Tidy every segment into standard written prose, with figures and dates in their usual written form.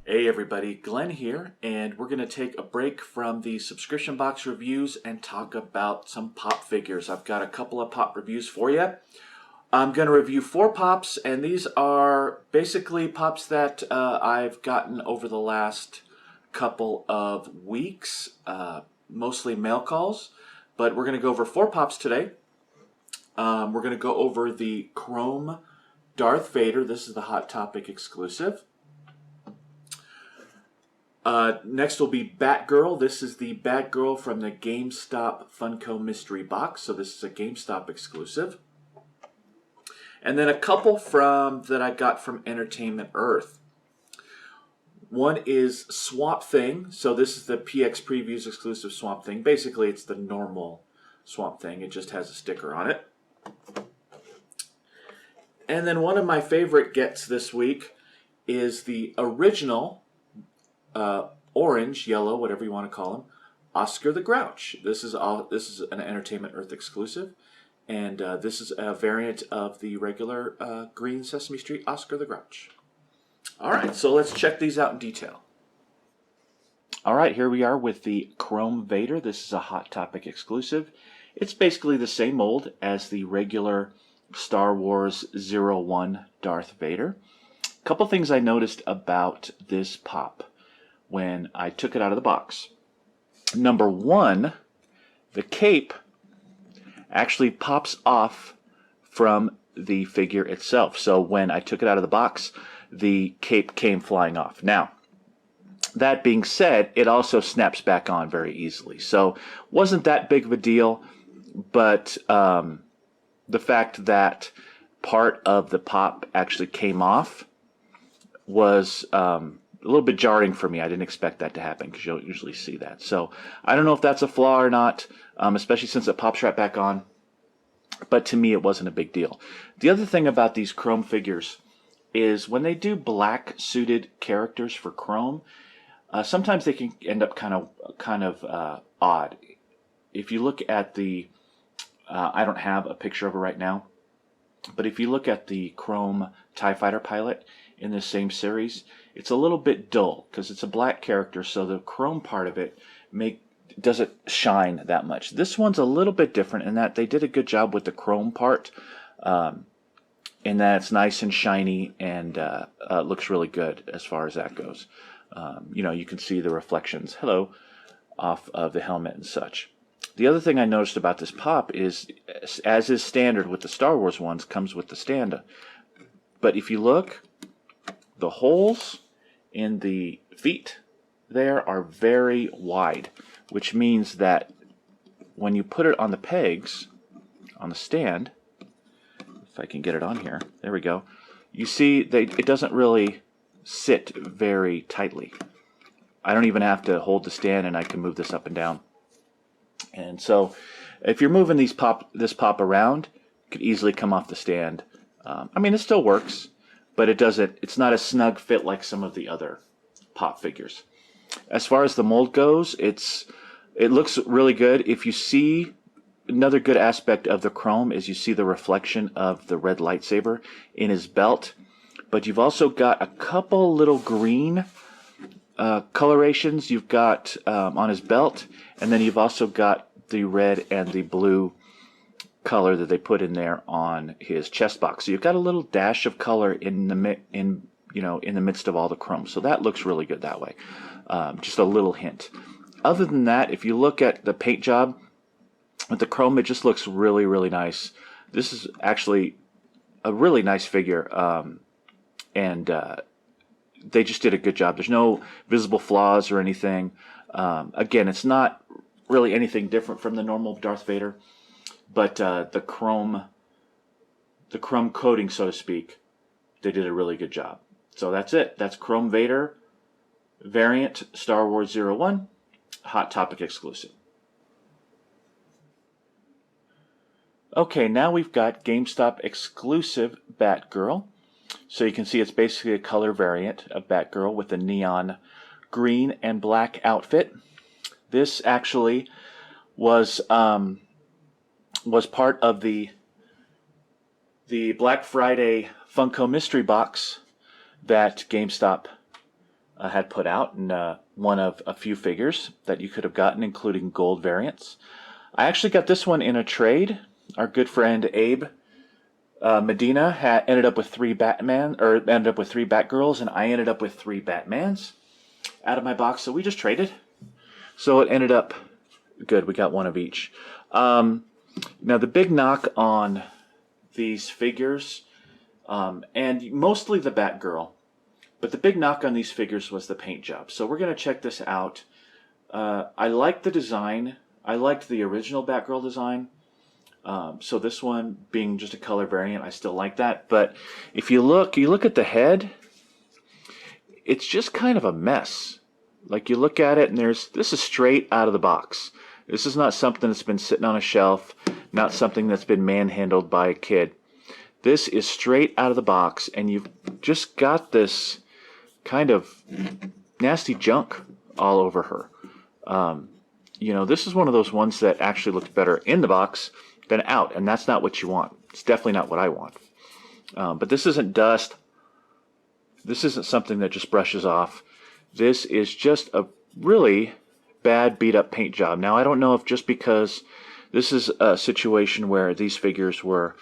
Hey everybody, Glenn here, and we're going to take a break from the subscription box reviews and talk about some pop figures. I've got a couple of pop reviews for you. I'm going to review 4 pops, and these are basically pops that I've gotten over the last couple of weeks, mostly mail calls, but we're going to go over 4 pops today. We're going to go over the Chrome Darth Vader. This is the Hot Topic exclusive. Next will be Batgirl. This is the Batgirl from the GameStop Funko mystery box. So this is a GameStop exclusive. And then a couple that I got from Entertainment Earth. One is Swamp Thing. So this is the PX Previews exclusive Swamp Thing. Basically, it's the normal Swamp Thing. It just has a sticker on it. And then one of my favorite gets this week is the original orange, yellow, whatever you want to call him, Oscar the Grouch. This is an Entertainment Earth exclusive, and this is a variant of the regular green Sesame Street Oscar the Grouch. All right, so let's check these out in detail. All right, here we are with the Chrome Vader. This is a Hot Topic exclusive. It's basically the same mold as the regular Star Wars 01 Darth Vader. A couple things I noticed about this pop when I took it out of the box. Number one, the cape actually pops off from the figure itself. So when I took it out of the box, the cape came flying off. Now, that being said, it also snaps back on very easily. So wasn't that big of a deal, but the fact that part of the pop actually came off was a little bit jarring for me. I didn't expect that to happen because you don't usually see that. So I don't know if that's a flaw or not, especially since it pops right back on. But to me, it wasn't a big deal. The other thing about these Chrome figures is when they do black suited characters for Chrome, sometimes they can end up kind of odd. If you look at the, I don't have a picture of it right now, but if you look at the Chrome TIE Fighter pilot in this same series, it's a little bit dull because it's a black character, so the chrome part of it doesn't shine that much. This one's a little bit different in that they did a good job with the chrome part, in that it's nice and shiny and looks really good as far as that goes. You can see the reflections, off of the helmet and such. The other thing I noticed about this pop is, as is standard with the Star Wars ones, comes with the stand. But if you look, the holes in the feet there are very wide, which means that when you put it on the pegs, on the stand, if I can get it on here, there we go, you see it doesn't really sit very tightly. I don't even have to hold the stand, and I can move this up and down. And so if you're moving this pop around, it could easily come off the stand. I mean, it still works, but it's not a snug fit like some of the other pop figures. As far as the mold goes, it looks really good. If you see, another good aspect of the chrome is you see the reflection of the red lightsaber in his belt, but you've also got a couple little green colorations you've got on his belt, and then you've also got the red and the blue color that they put in there on his chest box. So you've got a little dash of color in the midst of all the chrome. So that looks really good that way. Just a little hint. Other than that, if you look at the paint job with the chrome, it just looks really, really nice. This is actually a really nice figure, and they just did a good job. There's no visible flaws or anything. Again, it's not really anything different from the normal Darth Vader, but the chrome coating, so to speak, they did a really good job. So that's it. That's Chrome Vader variant Star Wars 01 Hot Topic exclusive. Okay, now we've got GameStop exclusive Batgirl. So you can see it's basically a color variant of Batgirl with a neon green and black outfit. This actually was part of the Black Friday Funko mystery box that GameStop had put out, and one of a few figures that you could have gotten, including gold variants. I actually got this one in a trade. Our good friend Abe Medina ended up with 3 Batgirls, and I ended up with 3 Batmans out of my box. So we just traded. So it ended up good. We got one of each. Now the big knock on these figures, and mostly the Batgirl, but the big knock on these figures was the paint job. So we're going to check this out. I liked the design. I liked the original Batgirl design. So this one being just a color variant, I still like that. But if you look at the head, it's just kind of a mess. Like you look at it and this is straight out of the box. This is not something that's been sitting on a shelf, not something that's been manhandled by a kid. This is straight out of the box, and you've just got this kind of nasty junk all over her. This is one of those ones that actually looked better in the box than out, and that's not what you want. It's definitely not what I want. But this isn't dust. This isn't something that just brushes off. This is just a really bad beat-up paint job. Now, I don't know if just because this is a situation where these figures were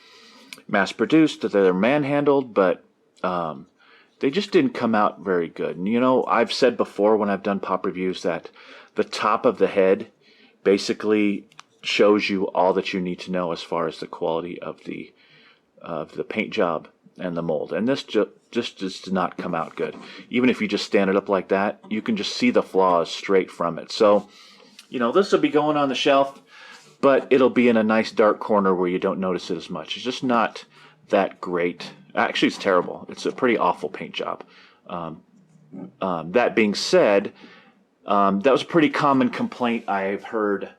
mass-produced, that they're manhandled, but they just didn't come out very good. And, I've said before when I've done pop reviews that the top of the head basically shows you all that you need to know as far as the quality of the paint job and the mold. And this just did not come out good. Even if you just stand it up like that, you can just see the flaws straight from it. So, this will be going on the shelf, but it'll be in a nice dark corner where you don't notice it as much. It's just not that great. Actually, it's terrible. It's a pretty awful paint job. That being said, that was a pretty common complaint I've heard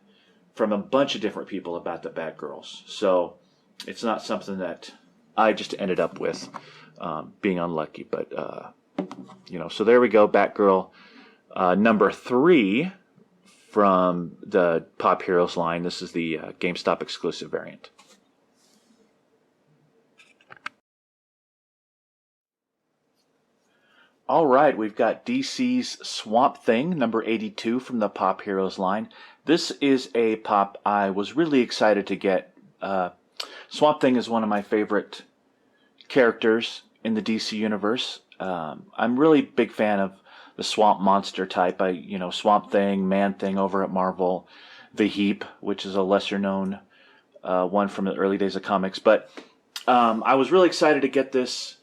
from a bunch of different people about the Batgirls. So it's not something that I just ended up with being unlucky. But, so there we go, Batgirl number 3 from the Pop Heroes line. This is the GameStop exclusive variant. All right, we've got DC's Swamp Thing, number 82 from the Pop Heroes line. This is a pop I was really excited to get. Swamp Thing is one of my favorite characters in the DC universe. I'm really big fan of the swamp monster type. Swamp Thing, Man Thing over at Marvel, The Heap, which is a lesser known one from the early days of comics. But I was really excited to get this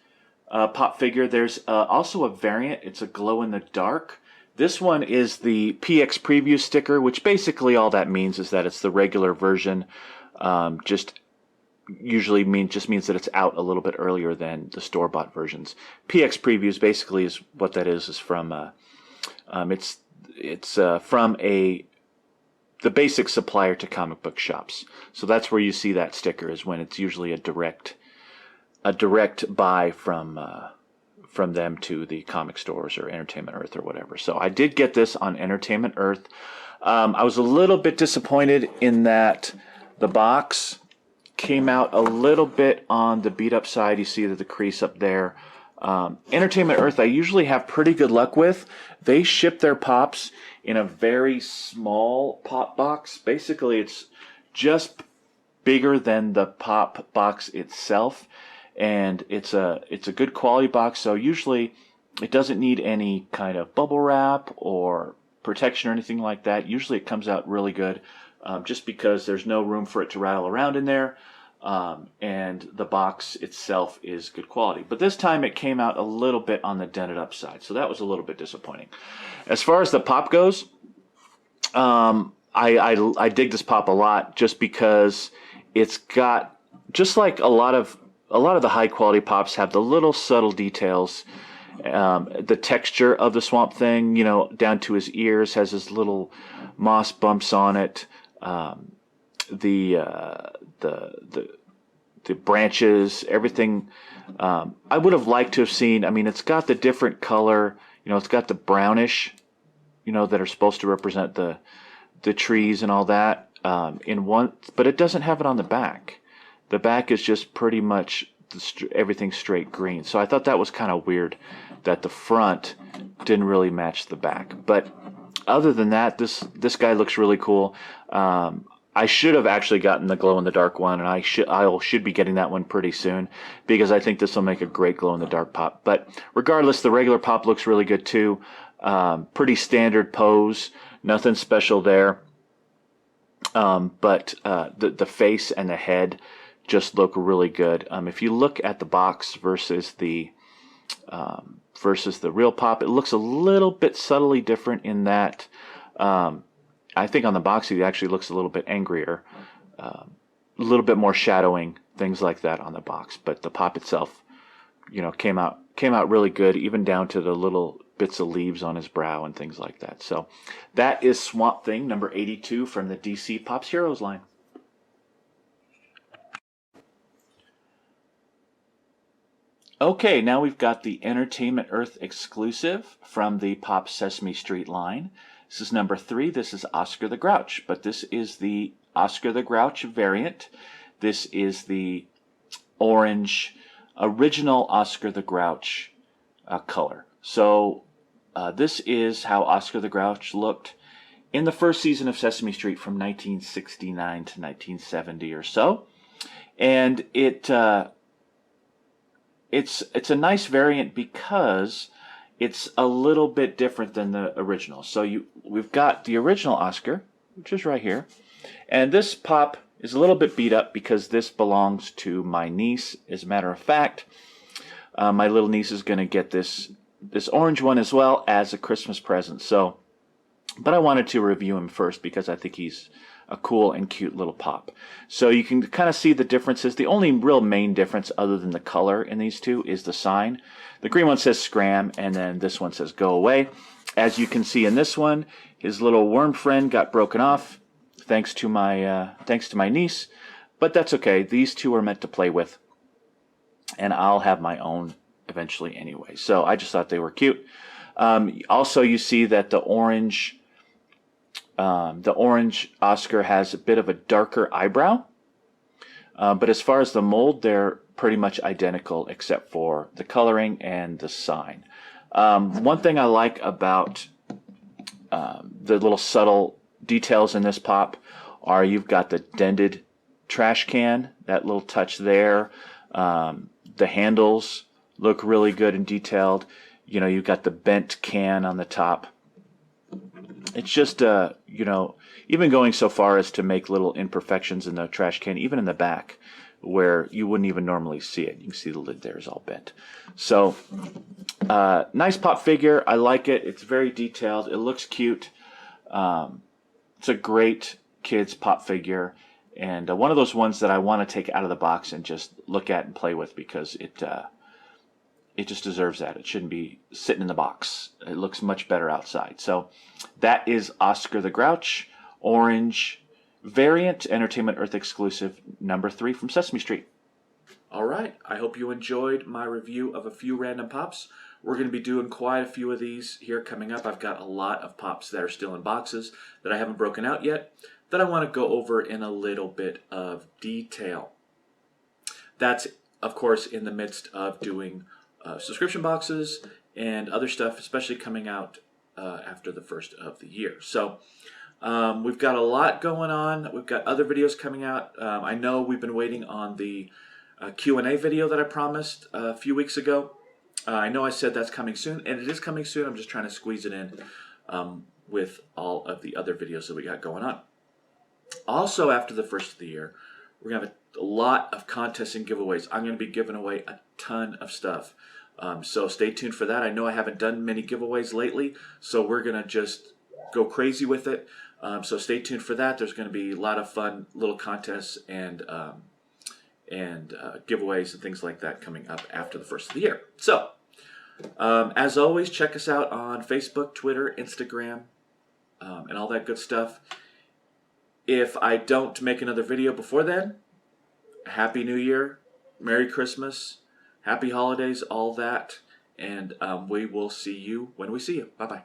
pop figure. There's also a variant. It's a glow-in-the-dark. This one is the PX Preview sticker, which basically all that means is that it's the regular version. Just means that it's out a little bit earlier than the store-bought versions. PX Previews basically is what that is from it's from the basic supplier to comic book shops. So that's where you see that sticker, is when it's usually a direct buy from them to the comic stores or Entertainment Earth or whatever. So I did get this on Entertainment Earth. I was a little bit disappointed in that the box came out a little bit on the beat up side. You see the crease up there. Entertainment Earth I usually have pretty good luck with. They ship their pops in a very small pop box. Basically it's just bigger than the pop box itself. And it's a good quality box, so usually it doesn't need any kind of bubble wrap or protection or anything like that. Usually it comes out really good, just because there's no room for it to rattle around in there, and the box itself is good quality. But this time it came out a little bit on the dented up side, so that was a little bit disappointing. As far as the pop goes, I dig this pop a lot, just because it's got, just like a lot of the high quality pops have the little subtle details. The texture of the Swamp Thing, down to his ears, has his little moss bumps on it. The branches, everything. I would have liked to have seen. It's got the different color. It's got the brownish, that are supposed to represent the trees and all that in one, but it doesn't have it on the back. The back is just pretty much everything straight green. So I thought that was kind of weird that the front didn't really match the back. But other than that, this guy looks really cool. I should have actually gotten the glow-in-the-dark one, and I should be getting that one pretty soon because I think this will make a great glow-in-the-dark pop. But regardless, the regular pop looks really good too. Pretty standard pose, nothing special there. But the face and the head just look really good. If you look at the box versus the real pop, it looks a little bit subtly different in that I think on the box he actually looks a little bit angrier, a little bit more shadowing, things like that on the box. But the pop itself, came out really good, even down to the little bits of leaves on his brow and things like that. So that is Swamp Thing number 82 from the DC Pops Heroes line. Okay, now we've got the Entertainment Earth exclusive from the Pop Sesame Street line. This is number 3. This is Oscar the Grouch, but this is the Oscar the Grouch variant. This is the orange original Oscar the Grouch color. So this is how Oscar the Grouch looked in the first season of Sesame Street from 1969 to 1970 or so. And it's a nice variant because it's a little bit different than the original. So we've got the original Oscar, which is right here. And this pop is a little bit beat up because this belongs to my niece. As a matter of fact, my little niece is going to get this orange one as well as a Christmas present. So, but I wanted to review him first because I think he's a cool and cute little pop. So you can kind of see the differences. The only real main difference other than the color in these two is the sign. The green one says scram, and then this one says go away. As you can see in this one, his little worm friend got broken off thanks to my niece, but that's okay. These two are meant to play with, and I'll have my own eventually anyway. So I just thought they were cute. Also, you see that the orange Oscar has a bit of a darker eyebrow, but as far as the mold, they're pretty much identical except for the coloring and the sign. One thing I like about the little subtle details in this pop are you've got the dented trash can, that little touch there. The handles look really good and detailed. You've got the bent can on the top. It's just, even going so far as to make little imperfections in the trash can, even in the back, where you wouldn't even normally see it. You can see the lid there is all bent. So, nice pop figure. I like it. It's very detailed. It looks cute. It's a great kids pop figure, and one of those ones that I want to take out of the box and just look at and play with because it just deserves that. It shouldn't be sitting in the box. It looks much better outside. So that is Oscar the Grouch, orange variant, Entertainment Earth exclusive, number 3 from Sesame Street. All right. I hope you enjoyed my review of a few random pops. We're going to be doing quite a few of these here coming up. I've got a lot of pops that are still in boxes that I haven't broken out yet that I want to go over in a little bit of detail. That's, of course, in the midst of doing subscription boxes and other stuff, especially coming out after the first of the year. So we've got a lot going on. We've got other videos coming out. I know we've been waiting on the Q&A video that I promised a few weeks ago. I know I said that's coming soon, and it is coming soon. I'm just trying to squeeze it in with all of the other videos that we got going on. Also, after the first of the year, we're going to have a lot of contests and giveaways. I'm going to be giving away a ton of stuff. So stay tuned for that. I know I haven't done many giveaways lately, so we're going to just go crazy with it. So stay tuned for that. There's going to be a lot of fun little contests and giveaways and things like that coming up after the first of the year. So, as always, check us out on Facebook, Twitter, Instagram, and all that good stuff. If I don't make another video before then, Happy New Year, Merry Christmas, Happy Holidays, all that, and we will see you when we see you. Bye-bye.